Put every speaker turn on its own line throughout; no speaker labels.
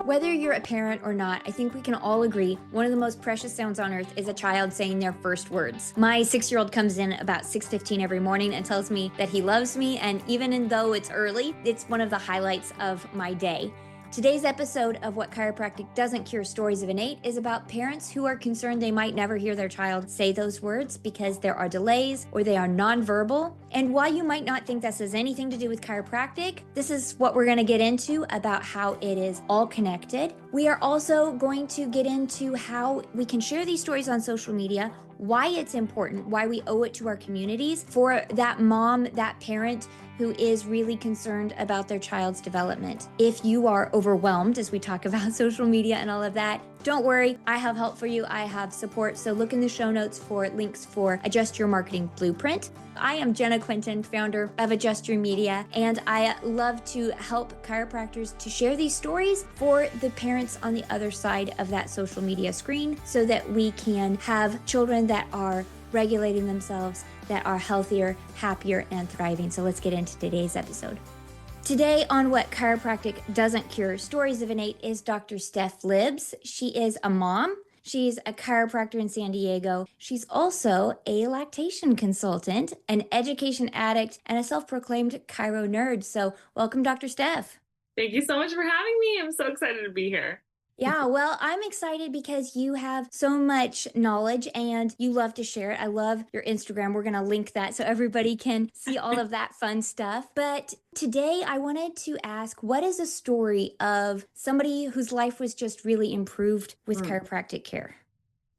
Whether you're a parent or not, I think we can all agree one of the most precious sounds on earth is a child saying their first words. My 6-year-old comes in about 6:15 every morning and tells me that he loves me, and even though it's early, it's one of the highlights of my day. Today's episode of What Chiropractic Doesn't Cure Stories of Innate is about parents who are concerned they might never hear their child say those words because there are delays or they are nonverbal. And while you might not think this has anything to do with chiropractic, this is what we're going to get into about how it is all connected. We are also going to get into how we can share these stories on social media, why it's important, why we owe it to our communities for that mom, that parent who is really concerned about their child's development. If you are overwhelmed as we talk about social media and all of that, don't worry, I have help for you. I have support. So look in the show notes for links for Adjust Your Marketing Blueprint. I am Jenna Quinton, founder of Adjust Your Media, and I love to help chiropractors to share these stories for the parents on the other side of that social media screen so that we can have children that are regulating themselves, that are healthier, happier, and thriving. So let's get into today's episode. Today on What Chiropractic Doesn't Cure Stories of Innate is Dr. Steph Libs. She is a mom. She's a chiropractor in San Diego. She's also a lactation consultant, an education addict, and a self-proclaimed chiro nerd. So welcome, Dr. Steph.
Thank you so much for having me. I'm so excited to be here.
Yeah, well, I'm excited because you have so much knowledge and you love to share it. I love your Instagram. We're going to link that so everybody can see all of that fun stuff. But today I wanted to ask, what is a story of somebody whose life was just really improved with chiropractic care?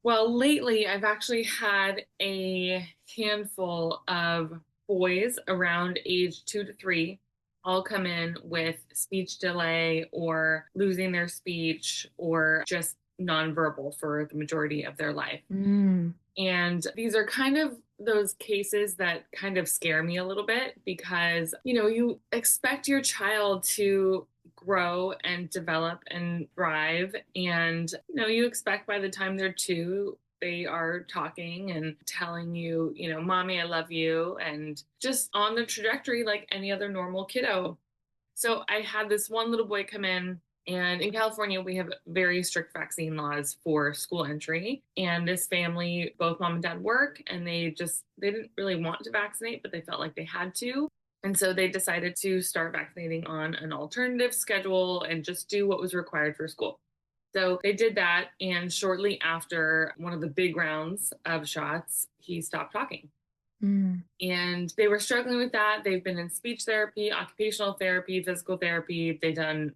Well, lately I've actually had a handful of boys around age 2 to 3 all come in with speech delay or losing their speech or just nonverbal for the majority of their life. And these are kind of those cases that kind of scare me a little bit because, you expect your child to grow and develop and thrive. And, you expect by the time they're 2, they are talking and telling you, mommy, I love you, and just on the trajectory like any other normal kiddo. So I had this one little boy come in, and in California, we have very strict vaccine laws for school entry. And this family, both mom and dad work, and they didn't really want to vaccinate, but they felt like they had to. And so they decided to start vaccinating on an alternative schedule and just do what was required for school. So they did that, and shortly after one of the big rounds of shots, he stopped talking. And they were struggling with that. They've been in speech therapy, occupational therapy, physical therapy. They've done,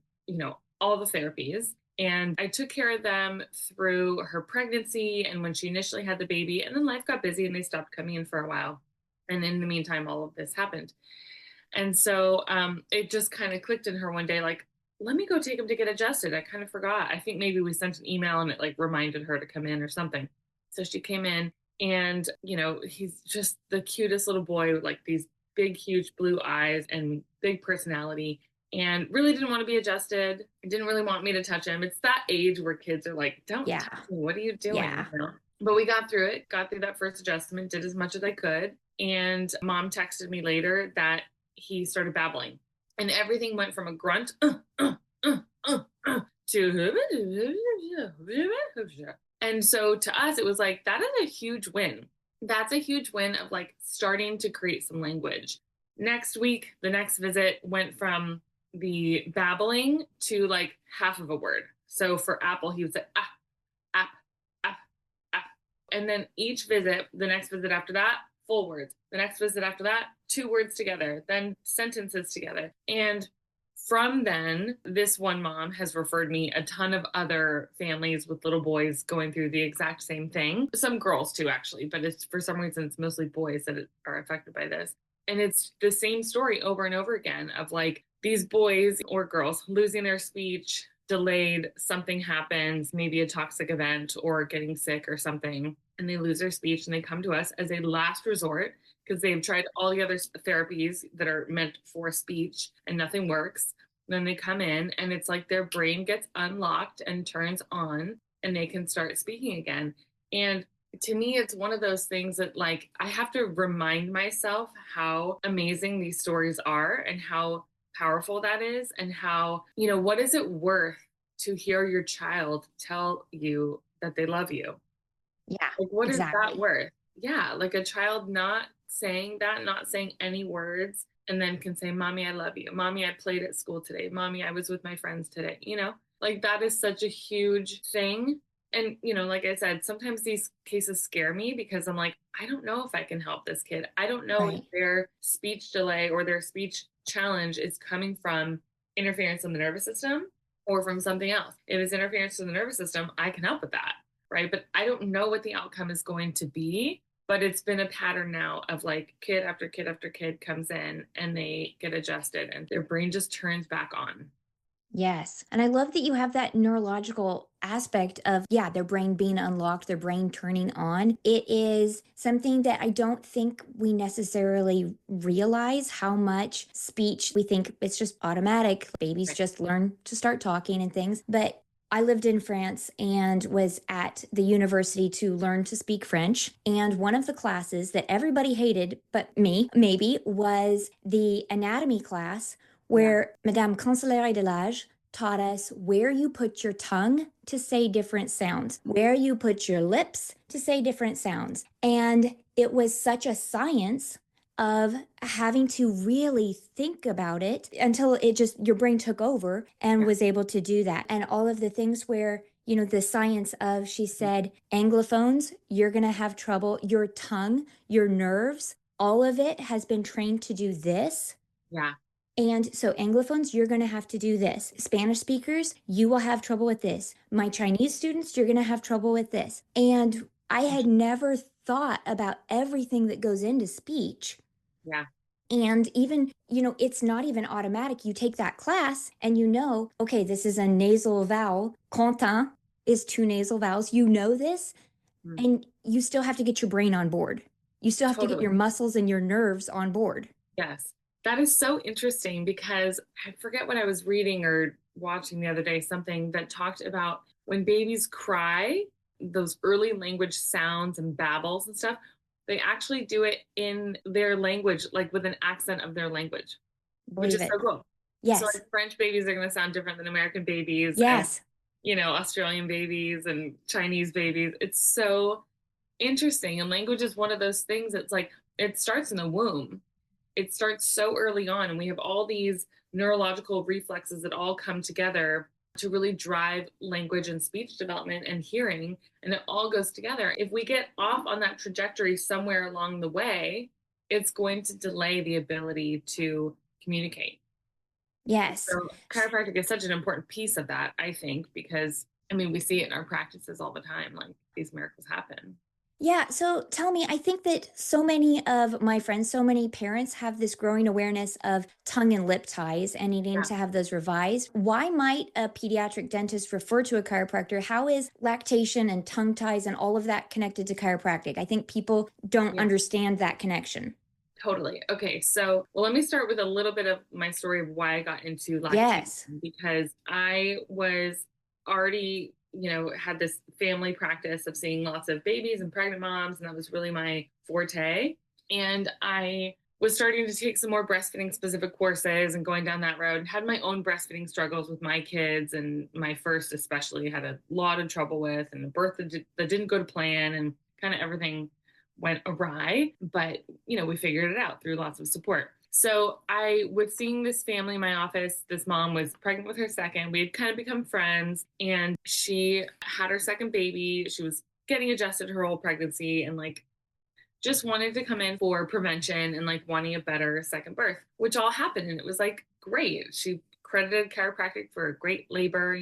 all the therapies. And I took care of them through her pregnancy and when she initially had the baby. And then life got busy and they stopped coming in for a while. And in the meantime, all of this happened. And so it just kind of clicked in her one day, like, let me go take him to get adjusted. I kind of forgot. I think maybe we sent an email and it like reminded her to come in or something. So she came in and, he's just the cutest little boy with like these big, huge blue eyes and big personality, and really didn't want to be adjusted. Didn't really want me to touch him. It's that age where kids are like, don't touch me. What are you doing?
Yeah.
But we got through it, got through that first adjustment, did as much as I could. And mom texted me later that he started babbling. And everything went from a grunt to and so to us, it was like, that is a huge win. That's a huge win of like starting to create some language. Next week, the next visit went from the babbling to like half of a word. So for apple, he would say, app. And then each visit, the next visit after that, full words. The next visit after that, 2 words together, then sentences together. And from then, this one mom has referred me a ton of other families with little boys going through the exact same thing. Some girls too, actually, but it's for some reason, it's mostly boys that are affected by this. And it's the same story over and over again of like these boys or girls losing their speech, delayed, something happens, maybe a toxic event or getting sick or something, and they lose their speech and they come to us as a last resort because they've tried all the other therapies that are meant for speech and nothing works. Then they come in and it's like their brain gets unlocked and turns on and they can start speaking again. And to me, it's one of those things that like I have to remind myself how amazing these stories are and how powerful that is and how, what is it worth to hear your child tell you that they love you?
Yeah,
Like, what is that
exactly.
worth? Yeah, like a child not saying that, not saying any words, and then can say, Mommy, I love you. Mommy, I played at school today. Mommy, I was with my friends today. Like that is such a huge thing. And, like I said, sometimes these cases scare me because I'm like, I don't know if I can help this kid. I don't know if
Right.
their speech delay or their speech challenge is coming from interference in the nervous system or from something else. If it's interference in the nervous system, I can help with that, right? But I don't know what the outcome is going to be. But it's been a pattern now of like kid after kid after kid comes in and they get adjusted and their brain just turns back on.
Yes. And I love that you have that neurological aspect of, yeah, their brain being unlocked, their brain turning on. It is something that I don't think we necessarily realize how much speech we think it's just automatic. Babies
Right.
just learn to start talking and things. But I lived in France and was at the university to learn to speak French. And one of the classes that everybody hated, but me, maybe, was the anatomy class
Yeah.
where Madame Consolère Delage taught us where you put your tongue to say different sounds, where you put your lips to say different sounds. And it was such a science of having to really think about it until it just your brain took over and
Yeah.
was able to do that. And all of the things where, the science of, she said, anglophones, you're going to have trouble. Your tongue, your nerves, all of it has been trained to do this.
Yeah.
And so, Anglophones, you're going to have to do this. Spanish speakers, you will have trouble with this. My Chinese students, you're going to have trouble with this. And I had never thought about everything that goes into speech.
Yeah.
And even, it's not even automatic. You take that class and okay, this is a nasal vowel. Content is two nasal vowels. You know this,
Mm.
and you still have to get your brain on board. You still have to get
Totally.
your muscles and your nerves on board.
Yes. That is so interesting because I forget what I was reading or watching the other day, something that talked about when babies cry, those early language sounds and babbles and stuff, they actually do it in their language, like with an accent of their language, which
Believe
is
it.
so cool. So
Yes.
like French babies are going to sound different than American babies and,
Yes.
Australian babies and Chinese babies. It's so interesting. And language is one of those things that's like, it starts in the womb. It starts so early on, and we have all these neurological reflexes that all come together to really drive language and speech development and hearing, and it all goes together. If we get off on that trajectory somewhere along the way, it's going to delay the ability to communicate.
Yes.
So chiropractic is such an important piece of that, I think, because I mean we see it in our practices all the time, like these miracles happen.
Yeah. So tell me, I think that so many of my friends, so many parents have this growing awareness of tongue and lip ties and needing
Yeah.
to have those revised. Why might a pediatric dentist refer to a chiropractor? How is lactation and tongue ties and all of that connected to chiropractic? I think people don't
Yeah.
understand that connection.
Totally. Okay. So, well, let me start with a little bit of my story of why I got into lactation
Yes.
because I was already, had this family practice of seeing lots of babies and pregnant moms, and that was really my forte. And I was starting to take some more breastfeeding specific courses and going down that road and had my own breastfeeding struggles with my kids. And my first, especially, had a lot of trouble with, and a birth that didn't go to plan, and kind of everything went awry, but we figured it out through lots of support. So I was seeing this family in my office. This mom was pregnant with her second. We had kind of become friends, and she had her second baby. She was getting adjusted to her whole pregnancy and like just wanted to come in for prevention and like wanting a better second birth, which all happened. And it was like great. She credited chiropractic for a great labor,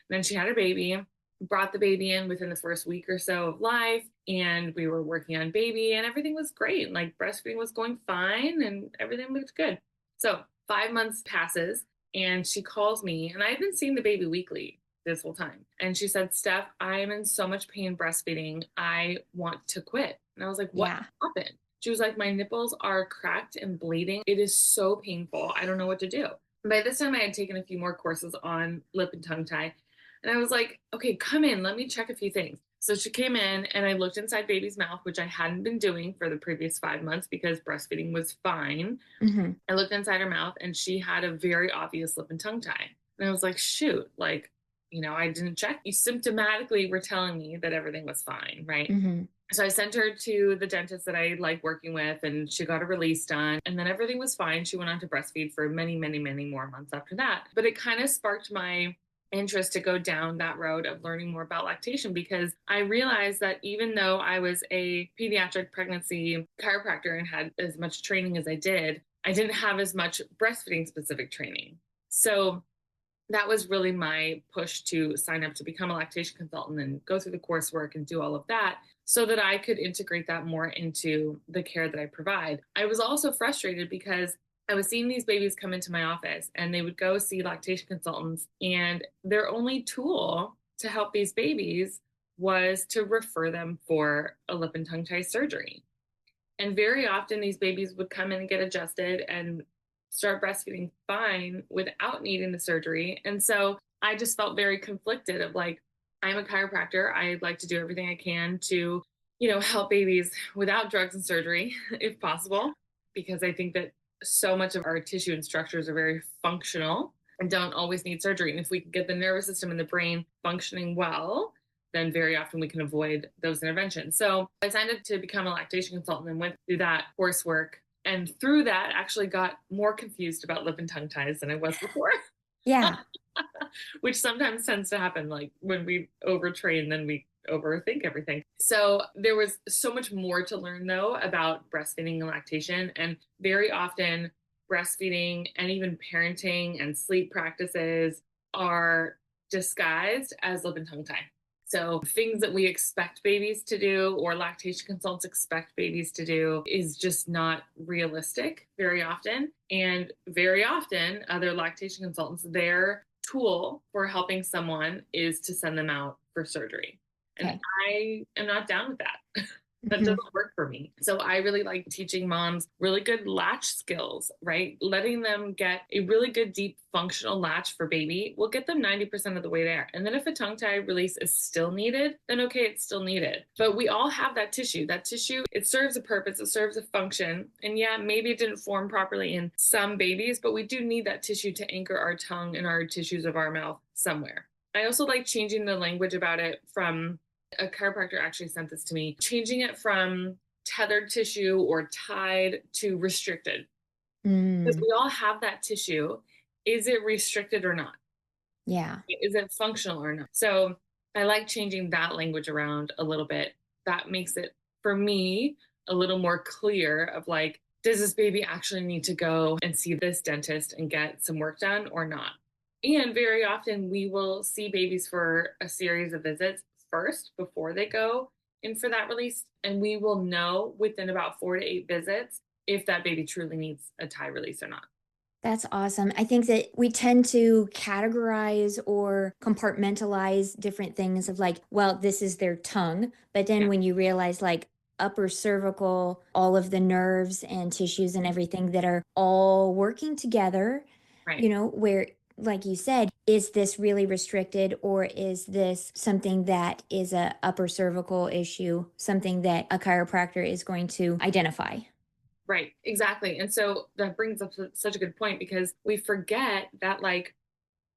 Then she had her baby, brought the baby in within the first week or so of life. And we were working on baby and everything was great. Like breastfeeding was going fine and everything looked good. So 5 months passes and she calls me, and I had been seeing the baby weekly this whole time. And she said, Steph, I am in so much pain breastfeeding. I want to quit. And I was like, what
Yeah.
happened? She was like, my nipples are cracked and bleeding. It is so painful. I don't know what to do. And by this time, I had taken a few more courses on lip and tongue tie. And I was like, okay, come in. Let me check a few things. So she came in and I looked inside baby's mouth, which I hadn't been doing for the previous 5 months because breastfeeding was fine.
Mm-hmm.
I looked inside her mouth and she had a very obvious lip and tongue tie. And I was like, shoot, like I didn't check. You symptomatically were telling me that everything was fine, right?
Mm-hmm.
So I sent her to the dentist that I like working with, and she got a release done, and then everything was fine. She went on to breastfeed for many, many, many more months after that. But it kind of sparked my interest to go down that road of learning more about lactation, because I realized that even though I was a pediatric pregnancy chiropractor and had as much training as I didn't have as much breastfeeding specific training. So that was really my push to sign up to become a lactation consultant and go through the coursework and do all of that so that I could integrate that more into the care that I provide. I was also frustrated because I was seeing these babies come into my office and they would go see lactation consultants, and their only tool to help these babies was to refer them for a lip and tongue tie surgery. And very often these babies would come in and get adjusted and start breastfeeding fine without needing the surgery. And so I just felt very conflicted of like, I'm a chiropractor. I like to do everything I can to, help babies without drugs and surgery if possible, because I think that so much of our tissue and structures are very functional and don't always need surgery. And if we can get the nervous system and the brain functioning well, then very often we can avoid those interventions. So I signed up to become a lactation consultant and went through that coursework. And through that, actually got more confused about lip and tongue ties than I was before.
Yeah.
Which sometimes tends to happen. Like when we overtrain, then we overthink everything. So there was so much more to learn, though, about breastfeeding and lactation. And very often, breastfeeding and even parenting and sleep practices are disguised as lip and tongue tie. So things that we expect babies to do or lactation consultants expect babies to do is just not realistic very often. And very often other lactation consultants, their tool for helping someone is to send them out for surgery. And
Okay.
I am not down with that. That
Mm-hmm.
doesn't work for me. So I really like teaching moms really good latch skills, right? Letting them get a really good, deep, functional latch for baby will get them 90% of the way there. And then if a tongue tie release is still needed, then okay, it's still needed. But we all have that tissue. That tissue, it serves a purpose, it serves a function. And yeah, maybe it didn't form properly in some babies, but we do need that tissue to anchor our tongue and our tissues of our mouth somewhere. I also like changing the language about it from a chiropractor actually sent this to me, changing it from tethered tissue or tied to restricted. Because we all have that tissue. Is it restricted or not?
Yeah.
Is it functional or not? So I like changing that language around a little bit. That makes it, for me, a little more clear of like, does this baby actually need to go and see this dentist and get some work done or not? And very often we will see babies for a series of visits first before they go in for that release. And we will know within about 4 to 8 visits if that baby truly needs a tie release or not.
That's awesome. I think that we tend to categorize or compartmentalize different things of like, well, this is their tongue. But then
Yeah.
when you realize like upper cervical, all of the nerves and tissues and everything that are all working together,
Right.
where, like you said, is this really restricted or is this something that is a upper cervical issue, something that a chiropractor is going to identify?
Right, exactly. And so that brings up such a good point, because we forget that like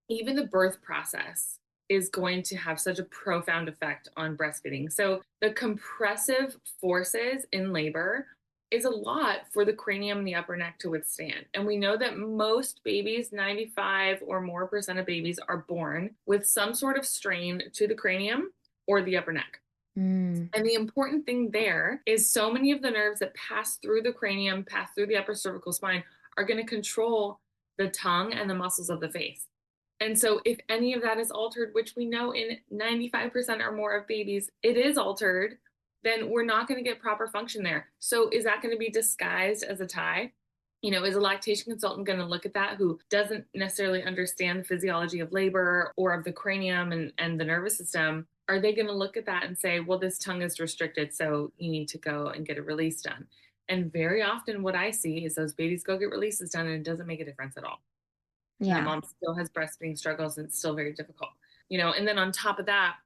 even the birth process is going to have such a profound effect on breastfeeding. So the compressive forces in labor is a lot for the cranium and the upper neck to withstand. And we know that most babies, 95 or more percent of babies, are born with some sort of strain to the cranium or the upper neck. And the important thing there is so many of the nerves that pass through the cranium, pass through the upper cervical spine, are going to control the tongue and the muscles of the face. And so if any of that is altered, which we know in 95% or more of babies, it is altered, then we're not going to get proper function there. So is that going to be disguised as a tie? Is a lactation consultant going to look at that who doesn't necessarily understand the physiology of labor or of the cranium and the nervous system? Are they going to look at that and say, well, this tongue is restricted, so you need to go and get a release done? And very often what I see is those babies go get releases done and it doesn't make a difference at all.
Yeah.
That mom still has breastfeeding struggles and it's still very difficult. And then on top of that,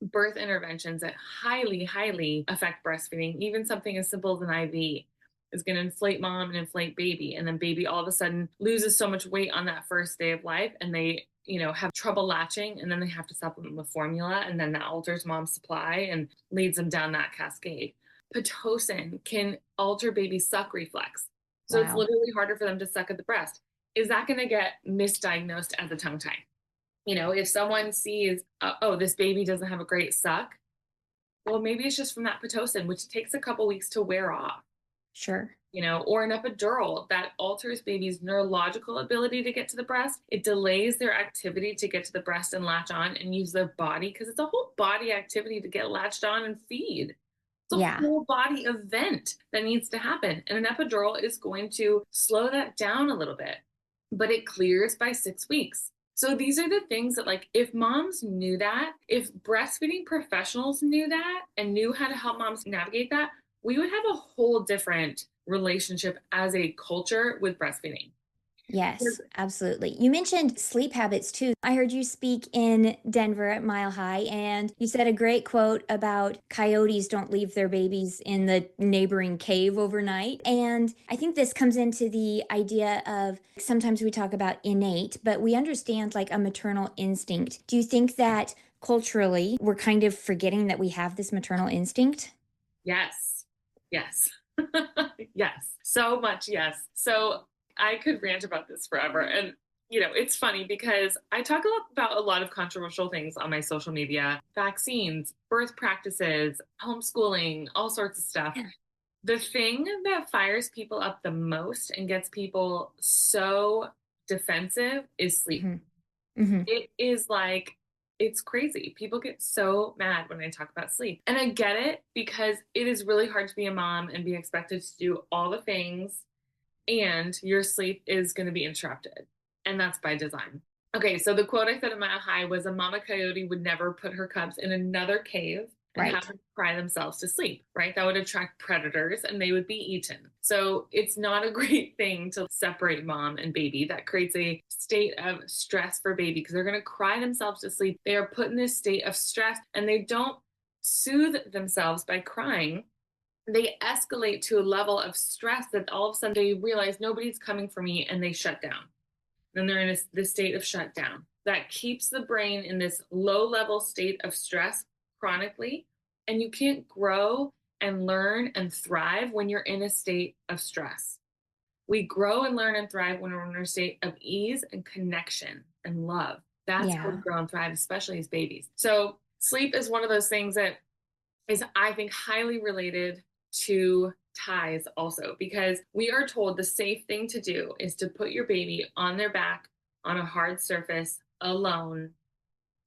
birth interventions that highly, highly affect breastfeeding, even something as simple as an IV, is going to inflate mom and inflate baby. And then baby all of a sudden loses so much weight on that first day of life. And they, have trouble latching, and then they have to supplement with formula, and then that alters mom's supply and leads them down that cascade. Pitocin can alter baby's suck reflex. So it's
Wow.
literally harder for them to suck at the breast. Is that going to get misdiagnosed as a tongue tie? If someone sees, oh, this baby doesn't have a great suck, well, maybe it's just from that Pitocin, which takes a couple weeks to wear off.
Sure.
Or an epidural that alters baby's neurological ability to get to the breast. It delays their activity to get to the breast and latch on and use their body, because it's a whole body activity to get latched on and feed. It's a
Yeah.
whole body event that needs to happen. And an epidural is going to slow that down a little bit, but it clears by 6 weeks. So these are the things that, like, if moms knew that, if breastfeeding professionals knew that and knew how to help moms navigate that, we would have a whole different relationship as a culture with breastfeeding.
Yes, absolutely. You mentioned sleep habits too. I heard you speak in Denver at Mile High, and you said a great quote about coyotes don't leave their babies in the neighboring cave overnight. And I think this comes into the idea of sometimes we talk about innate, but we understand like a maternal instinct. Do you think that culturally we're kind of forgetting that we have this maternal instinct?
Yes. Yes. Yes. So much yes. So I could rant about this forever. And, it's funny because I talk about a lot of controversial things on my social media: vaccines, birth practices, homeschooling, all sorts of stuff.
Yeah.
The thing that fires people up the most and gets people so defensive is sleep.
Mm-hmm. Mm-hmm.
It is like, it's crazy. People get so mad when I talk about sleep. And I get it, because it is really hard to be a mom and be expected to do all the things, and your sleep is going to be interrupted. And that's by design. Okay, so the quote I said at Mile High was, a mama coyote would never put her cubs in another cave and have
Right.
them cry themselves to sleep, right? That would attract predators and they would be eaten. So it's not a great thing to separate mom and baby. That creates a state of stress for baby, because they're going to cry themselves to sleep. They are put in this state of stress, and they don't soothe themselves by crying. They escalate to a level of stress that all of a sudden they realize nobody's coming for me, and they shut down. Then they're in this state of shutdown that keeps the brain in this low level state of stress chronically. And you can't grow and learn and thrive when you're in a state of stress. We grow and learn and thrive when we're in a state of ease and connection and love. That's how we
Yeah.
grow and thrive, especially as babies. So sleep is one of those things that is, I think, highly related to ties also, because we are told the safe thing to do is to put your baby on their back on a hard surface alone,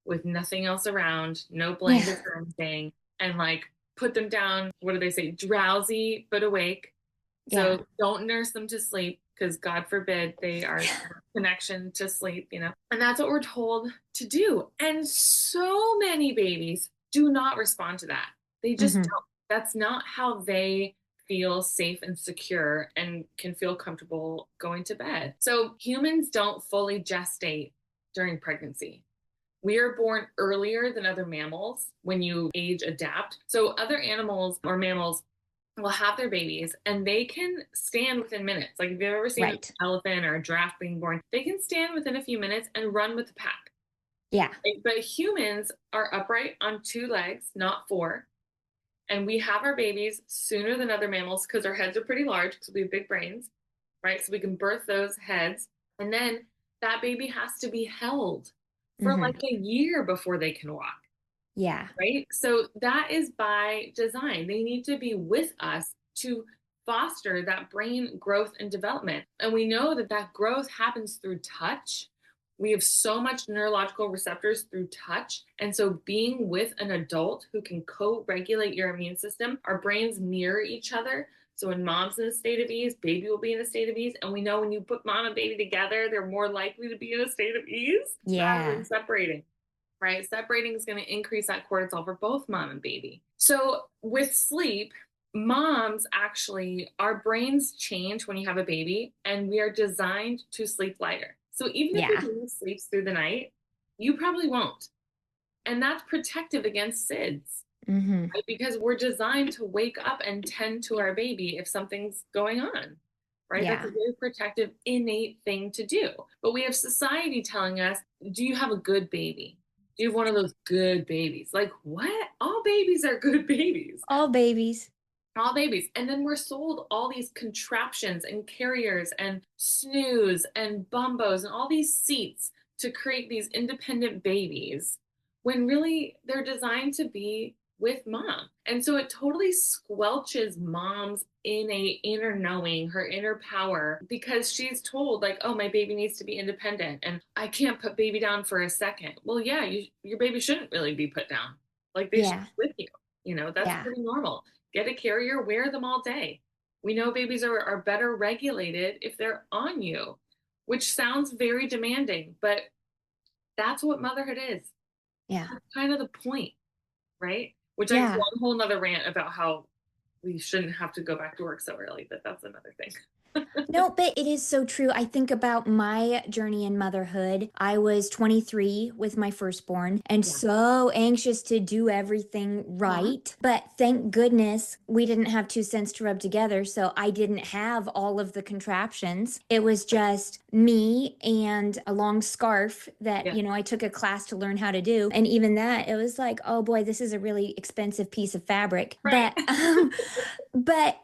with nothing else around, no
Yeah.
blankets or anything, and like put them down, what do they say, drowsy but awake.
Yeah.
So don't nurse them to sleep, because God forbid they are connection to sleep, And that's what we're told to do. And so many babies do not respond to that. They just
Mm-hmm.
don't. That's not how they feel safe and secure and can feel comfortable going to bed. So humans don't fully gestate during pregnancy. We are born earlier than other mammals when you age adapt. So other animals or mammals will have their babies and they can stand within minutes. Like if you've ever seen an
Right.
elephant or a giraffe being born, they can stand within a few minutes and run with the pack.
Yeah.
But humans are upright on 2 legs, not 4. And we have our babies sooner than other mammals because our heads are pretty large, because we have big brains, right? So we can birth those heads. And then that baby has to be held for
Mm-hmm.
like a year before they can walk,
Yeah.
right? So that is by design. They need to be with us to foster that brain growth and development. And we know that that growth happens through touch. We have so much neurological receptors through touch. And so being with an adult who can co-regulate your immune system, our brains mirror each other. So when mom's in a state of ease, baby will be in a state of ease. And we know when you put mom and baby together, they're more likely to be in a state of ease rather than
Yeah.
separating, right? Separating is going to increase that cortisol for both mom and baby. So with sleep, moms actually, our brains change when you have a baby, and we are designed to sleep lighter. So even if your
Yeah.
baby sleeps through the night, you probably won't. And that's protective against SIDS,
Mm-hmm.
right? Because we're designed to wake up and tend to our baby if something's going on. right? That's a
Yeah.
very protective, innate thing to do. But we have society telling us, do you have a good baby? Do you have one of those good babies? Like, what? All babies are good babies.
All babies.
All babies. And then we're sold all these contraptions and carriers and snooze and bumbos and all these seats to create these independent babies when really they're designed to be with mom. And so it totally squelches mom's innate inner knowing, her inner power, because she's told, like, oh, my baby needs to be independent and I can't put baby down for a second. Well, yeah, your baby shouldn't really be put down. Like they should
Yeah.
be with you. That's
Yeah.
pretty normal. Get a carrier, wear them all day. We know babies are better regulated if they're on you, which sounds very demanding, but that's what motherhood is.
Yeah.
That's kind of the point, right? Which I have
Yeah.
one whole nother rant about how we shouldn't have to go back to work so early, but that's another thing.
No, but it is so true. I think about my journey in motherhood. I was 23 with my firstborn and
Yeah.
so anxious to do everything
Uh-huh.
right. But thank goodness we didn't have 2 cents to rub together. So I didn't have all of the contraptions. It was just me and a long scarf that,
Yeah.
I took a class to learn how to do. And even that, it was like, oh boy, this is a really expensive piece of fabric.
Right.
But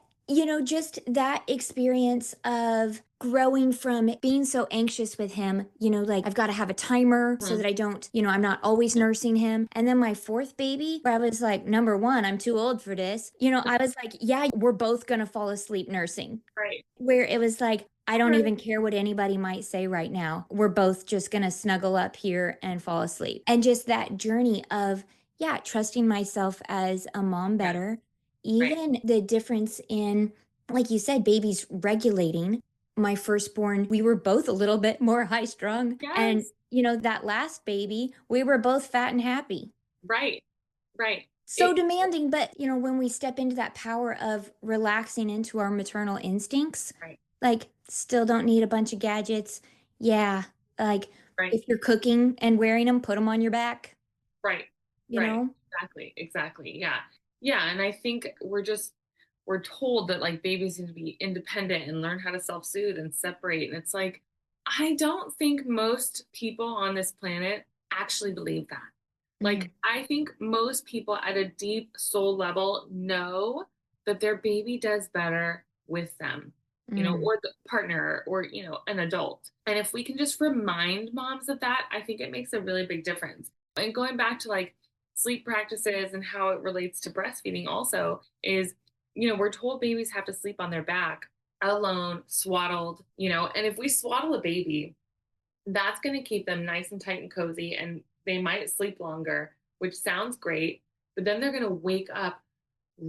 just that experience of growing from being so anxious with him, like I've got to have a timer so
Mhm.
that I don't, I'm not always nursing him. And then my fourth baby, where I was like, number one, I'm too old for this. I was like, yeah, we're both going to fall asleep nursing.
Right.
Where it was like, I don't
Right.
even care what anybody might say right now. We're both just going to snuggle up here and fall asleep. And just that journey of, yeah, trusting myself as a mom
Yeah.
better.
Right.
Even the difference in, like you said, babies regulating. My firstborn, we were both a little bit more high strung. And,
Yes.
that last baby, we were both fat and happy.
Right. Right.
So
It,
demanding, but when we step into that power of relaxing into our maternal instincts,
right.
like still don't need a bunch of gadgets. Yeah, like
Right.
if you're cooking and wearing them, put them on your back,
Right.
you
Right.
know?
Exactly. Exactly. Yeah. Yeah. And I think we're told that like babies need to be independent and learn how to self-soothe and separate. And it's like, I don't think most people on this planet actually believe that. Like,
Mm,
I think most people at a deep soul level know that their baby does better with them,
mm,
or the partner or, an adult. And if we can just remind moms of that, I think it makes a really big difference. And going back to like sleep practices and how it relates to breastfeeding also is, we're told babies have to sleep on their back alone, swaddled, and if we swaddle a baby, that's going to keep them nice and tight and cozy and they might sleep longer, which sounds great, but then they're going to wake up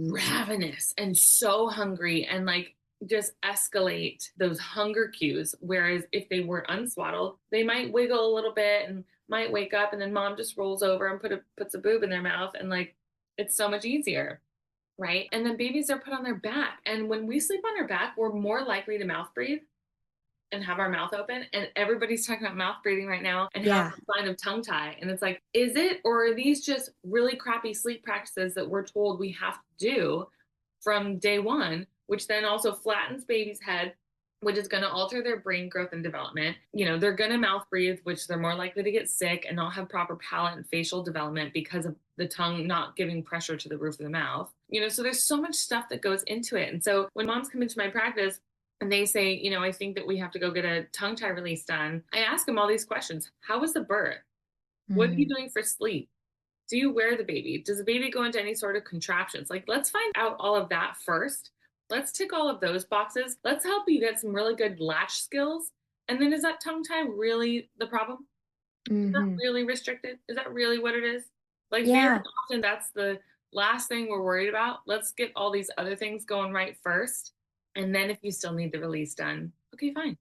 ravenous and so hungry and like just escalate those hunger cues. Whereas if they were unswaddled, they might wiggle a little bit and might wake up and then mom just rolls over and puts a boob in their mouth and like it's so much easier. Right. And then babies are put on their back. And when we sleep on our back, we're more likely to mouth breathe and have our mouth open. And everybody's talking about mouth breathing right now and how
yeah.
it's a sign of tongue tie. And it's like, is it, or are these just really crappy sleep practices that we're told we have to do from day one, which then also flattens baby's head, which is going to alter their brain growth and development. They're going to mouth breathe, which they're more likely to get sick and not have proper palate and facial development because of the tongue not giving pressure to the roof of the mouth. So there's so much stuff that goes into it. And so when moms come into my practice, and they say, I think that we have to go get a tongue tie release done. I ask them all these questions. How was the birth? What are you
Mm,
doing for sleep? Do you wear the baby? Does the baby go into any sort of contraptions? Like, let's find out all of that first. Let's tick all of those boxes. Let's help you get some really good latch skills. And then is that tongue tie really the problem? Is that
hmm.
really restricted? Is that really what it is? Like, very
Yeah.
often, that's the last thing we're worried about. Let's get all these other things going right first. And then if you still need the release done, okay, fine.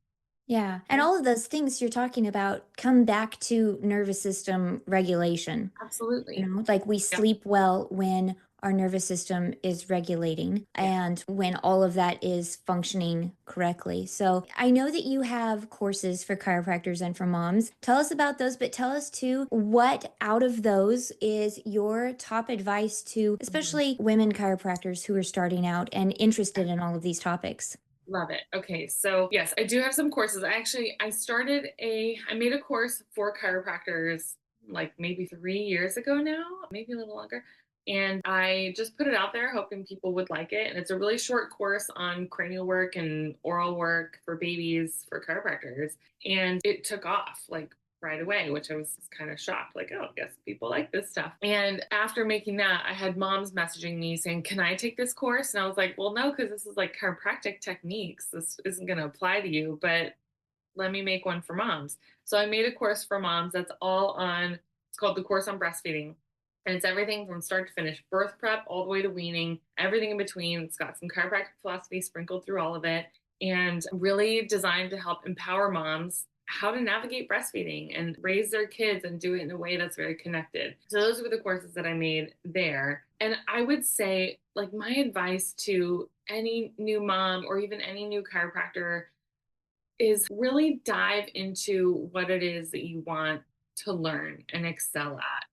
Yeah. And
Yeah,
all of those things you're talking about come back to nervous system regulation.
absolutely.
Like we
Yep.
sleep well when our nervous system is regulating
Yeah.
and when all of that is functioning correctly. So I know that you have courses for chiropractors and for moms. Tell us about those, but tell us too what out of those is your top advice to
Mhm.
especially women chiropractors who are starting out and interested in all of these topics.
Love it. Okay. So yes, I do have some courses. I made a course for chiropractors like maybe 3 years ago now, maybe a little longer. And I just put it out there hoping people would like it. And it's a really short course on cranial work and oral work for babies for chiropractors. And it took off like right away, which I was kind of shocked, like, oh, I guess people like this stuff. And after making that, I had moms messaging me saying, can I take this course? And I was like, well, no, because this is like chiropractic techniques. This isn't going to apply to you, but let me make one for moms. So I made a course for moms that's all on, it's called the course on breastfeeding. And it's everything from start to finish, birth prep all the way to weaning, everything in between. It's got some chiropractic philosophy sprinkled through all of it, and really designed to help empower moms how to navigate breastfeeding and raise their kids and do it in a way that's very connected. So those were the courses that I made there. And I would say, like, my advice to any new mom or even any new chiropractor is really dive into what it is that you want to learn and excel at.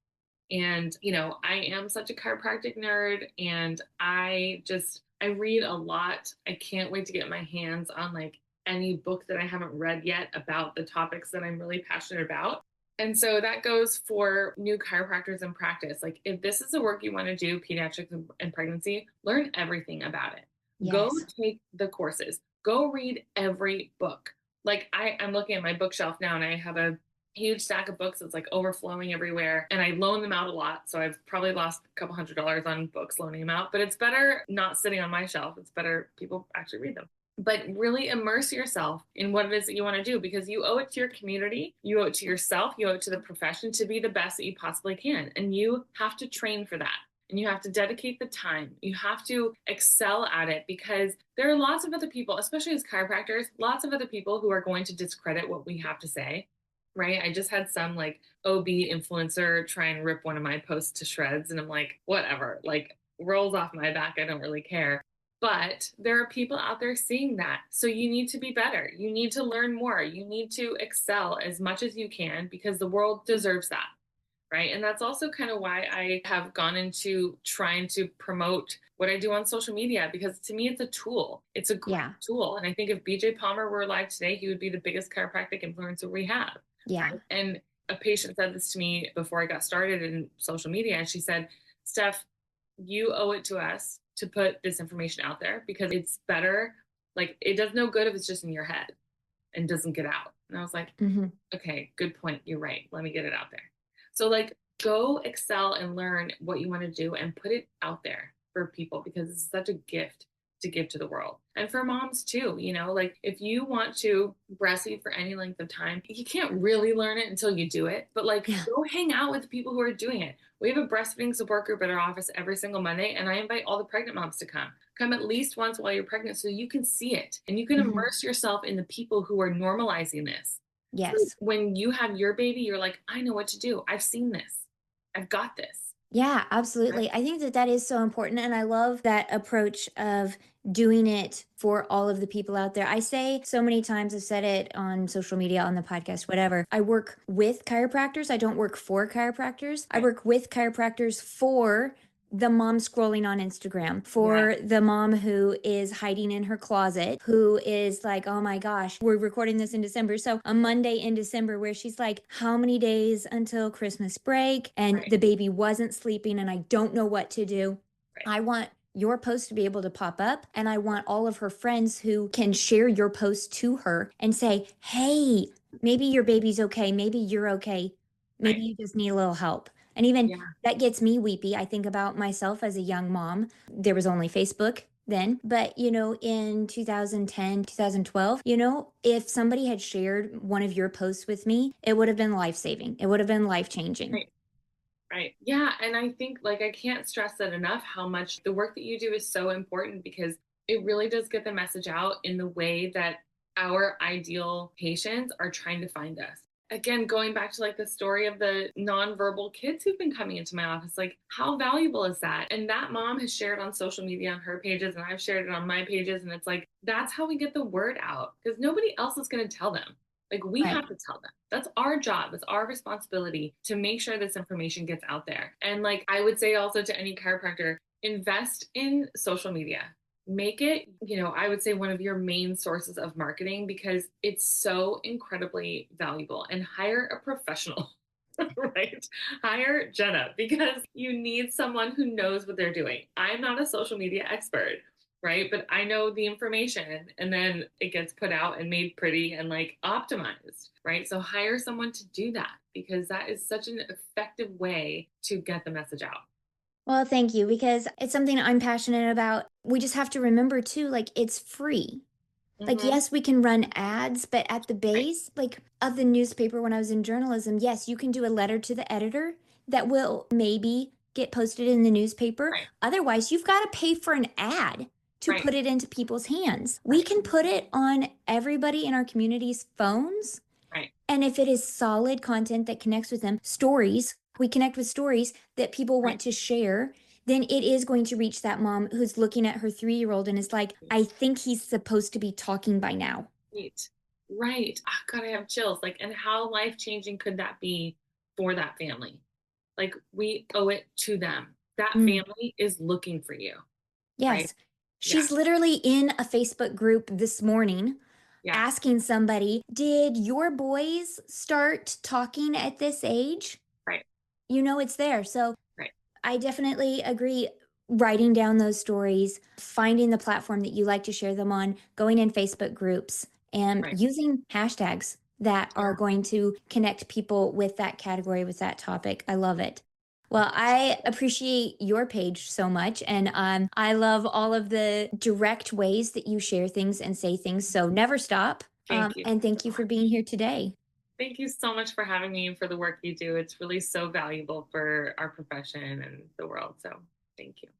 And, I am such a chiropractic nerd, and I read a lot. I can't wait to get my hands on like any book that I haven't read yet about the topics that I'm really passionate about. And so that goes for new chiropractors in practice. Like, if this is the work you want to do, pediatrics and pregnancy, learn everything about it. Go
Yes.
take the courses. Go read every book. Like, I'm looking at my bookshelf now, and I have a huge stack of books that's like overflowing everywhere, and I loan them out a lot, so I've probably lost a couple $100 on books loaning them out, but it's better not sitting on my shelf. It's better people actually read them. But really immerse yourself in what it is that you want to do, because you owe it to your community, you owe it to yourself, you owe it to the profession to be the best that you possibly can, and you have to train for that. And you have to dedicate the time. You have to excel at it, because there are lots of other people, especially as chiropractors, lots of other people who are going to discredit what we have to say, right? I just had some like OB influencer try and rip one of my posts to shreds, and I'm like, whatever, like, rolls off my back. I don't really care. But there are people out there seeing that. So you need to be better. You need to learn more. You need to excel as much as you can, because the world deserves that. Right. And that's also kind of why I have gone into trying to promote what I do on social media, because to me, it's a tool. It's a great
Yeah.
tool. And I think if BJ Palmer were alive today, he would be the biggest chiropractic influencer we have.
Yeah.
Right? And a patient said this to me before I got started in social media. And she said, Steph, you owe it to us to put this information out there, because it's better. Like, it does no good if it's just in your head and doesn't get out. And I was like, okay, good point. You're right. Let me get it out there. So, like, go excel and learn what you want to do and put it out there for people, because it's such a gift to give to the world. And for moms too, like, if you want to breastfeed for any length of time, you can't really learn it until you do it, but like,
Yeah.
go hang out with the people who are doing it. We have a breastfeeding support group at our office every single Monday, and I invite all the pregnant moms to come at least once while you're pregnant, so you can see it and you can immerse yourself in the people who are normalizing this. So
Yes.
when you have your baby, you're like, I know what to do. I've seen this. I've got this.
Yeah,
Right?
absolutely. I think that that is so important. And I love that approach of doing it for all of the people out there. I say so many times, I've said it on social media, on the podcast, whatever. I work with chiropractors. I don't work for chiropractors. I
Right.
work with chiropractors for the mom scrolling on Instagram,
Yeah.
for the mom who is hiding in her closet, who is like, oh my gosh, we're recording this in December. So a Monday in December where she's like, how many days until Christmas break? And
Right.
the baby wasn't sleeping and I don't know what to do.
Right.
I want your post to be able to pop up, and I want all of her friends who can share your post to her and say, hey, maybe your baby's okay. Maybe you're okay. Maybe
Right.
you just need a little help. And even
Yeah.
that gets me weepy. I think about myself as a young mom. There was only Facebook then, but in 2010, 2012, if somebody had shared one of your posts with me, it would have been life-saving. It would have been life-changing.
Right. Right. Yeah. And I think, like, I can't stress that enough, how much the work that you do is so important, because it really does get the message out in the way that our ideal patients are trying to find us. Again, going back to like the story of the nonverbal kids who've been coming into my office, like, how valuable is that? And that mom has shared on social media on her pages, and I've shared it on my pages. And it's like, that's how we get the word out, because nobody else is going to tell them. Like, we
Right.
have to tell them. That's our job. It's our responsibility to make sure this information gets out there. And like, I would say also to any chiropractor, invest in social media. make it, I would say one of your main sources of marketing because it's so incredibly valuable, and hire a professional. Right? Hire Jenna because you need someone who knows what they're doing. I'm not a social media expert, right? But I know the information, and then it gets put out and made pretty and like optimized, right? So hire someone to do that because that is such an effective way to get the message out.
Well, thank you, because it's something I'm passionate about. We just have to remember too, like it's free. Like,
Mm-hmm.
yes, we can run ads, but at the
Right,
base, like of the newspaper when I was in journalism, yes, you can do a letter to the editor that will maybe get posted in the newspaper.
right,
Otherwise, you've got to pay for an ad to
right,
put it into people's hands. We
right,
can put it on everybody in our community's phones.
right,
And if it is solid content that connects with them, stories, we connect with stories that people
right.
want to share, then it is going to reach that mom who's looking at her 3-year-old and is like, I think he's supposed to be talking by now.
Right. Right. Oh, God, I have chills. Like, and how life changing could that be for that family? Like, we owe it to them. That
Mm,
family is looking for you, right?
yes.
Yeah.
She's literally in a Facebook group this morning
Yeah.
asking somebody, did your boys start talking at this age?
Right.
It's there. So
Right.
I definitely agree. Writing down those stories, finding the platform that you like to share them on, going in Facebook groups, and
Right.
using hashtags that are
Yeah.
going to connect people with that category, with that topic. I love it. Well, I appreciate your page so much. And I love all of the direct ways that you share things and say things. So never stop.
Thank you
And
so
thank you for
much.
being here today.
Thank you so much for having me and for the work you do. It's really so valuable for our profession and the world. So thank you.